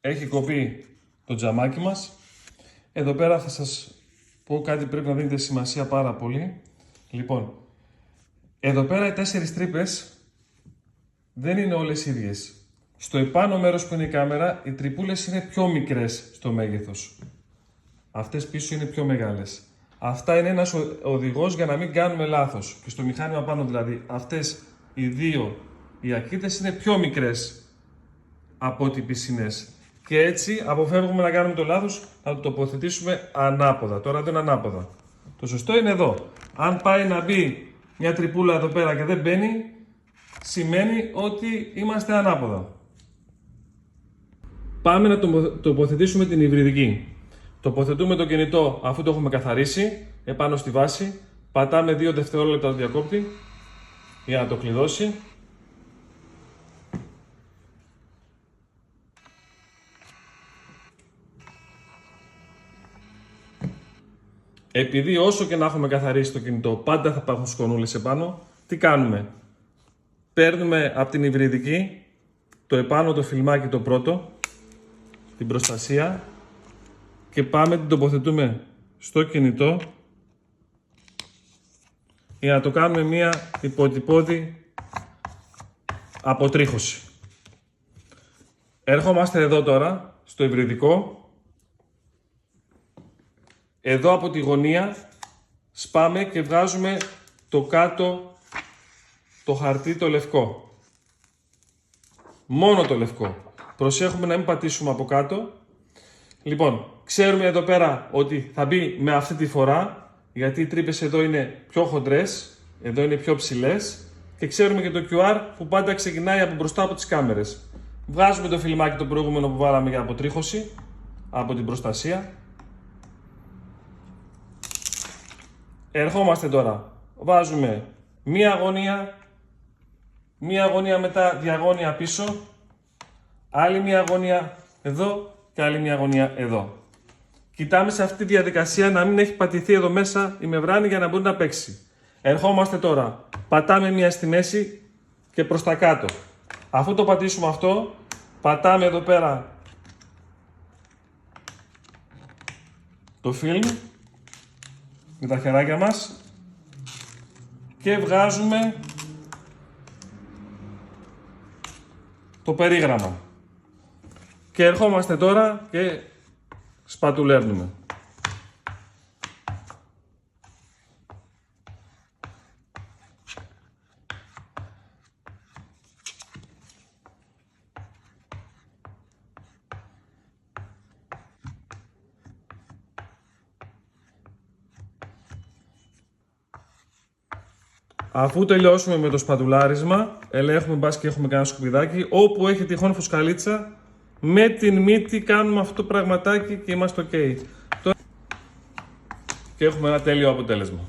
Έχει κοπεί το τζαμάκι μας. Εδώ πέρα θα σας πω κάτι που πρέπει να δίνετε σημασία πάρα πολύ. Λοιπόν, εδώ πέρα οι 4 τρύπες δεν είναι όλες ίδιες. Στο επάνω μέρος που είναι η κάμερα, οι τρυπούλες είναι πιο μικρές στο μέγεθος. Αυτές πίσω είναι πιο μεγάλες. Αυτά είναι ένας οδηγός για να μην κάνουμε λάθος. Και στο μηχάνημα πάνω δηλαδή, αυτές οι δύο οι ακρίτες είναι πιο μικρές από ό,τι οι πισινές. Και έτσι αποφεύγουμε να κάνουμε το λάθος να το τοποθετήσουμε ανάποδα. Τώρα δεν είναι ανάποδα. Το σωστό είναι εδώ. Αν πάει να μπει μια τρυπούλα εδώ πέρα και δεν μπαίνει, σημαίνει ότι είμαστε ανάποδα. Πάμε να τοποθετήσουμε την υβριδική. Τοποθετούμε το κινητό αφού το έχουμε καθαρίσει επάνω στη βάση. Πατάμε 2 δευτερόλεπτα το διακόπτη για να το κλειδώσει. Επειδή όσο και να έχουμε καθαρίσει το κινητό πάντα θα υπάρχουν σκονούλες επάνω, τι κάνουμε? Παίρνουμε από την υβριδική το επάνω το φιλμάκι το πρώτο, την προστασία, και πάμε την τοποθετούμε στο κινητό για να το κάνουμε μία υποτυπώδη αποτρίχωση. Ερχόμαστε εδώ τώρα στο υβριδικό. Εδώ από τη γωνία σπάμε και βγάζουμε το κάτω το χαρτί το λευκό. Μόνο το λευκό. Προσέχουμε να μην πατήσουμε από κάτω. Λοιπόν, ξέρουμε εδώ πέρα ότι θα μπει με αυτή τη φορά, γιατί οι τρύπες εδώ είναι πιο χοντρές, εδώ είναι πιο ψηλές, και ξέρουμε και το QR που πάντα ξεκινάει από μπροστά από τις κάμερες. Βγάζουμε το φιλμάκι το προηγούμενο που βάλαμε για αποτρίχωση από την προστασία. Ερχόμαστε τώρα, βάζουμε μία γωνία μετά διαγώνια πίσω, άλλη μία γωνία εδώ και άλλη μία γωνία εδώ. Κοιτάμε σε αυτή τη διαδικασία να μην έχει πατηθεί εδώ μέσα η μεμβράνη για να μπορεί να παίξει. Ερχόμαστε τώρα, πατάμε μία στη μέση και προς τα κάτω. Αφού το πατήσουμε αυτό, πατάμε εδώ πέρα το φιλμ με τα χεράκια μας και βγάζουμε το περίγραμμα. Και ερχόμαστε τώρα και σπατουλέρνουμε. Αφού τελειώσουμε με το σπατουλάρισμα, ελέγχουμε μπας και έχουμε κανένα σκουπιδάκι. Όπου έχει τυχόν φουσκαλίτσα, με την μύτη κάνουμε αυτό το πραγματάκι και είμαστε ok. Και έχουμε ένα τέλειο αποτέλεσμα.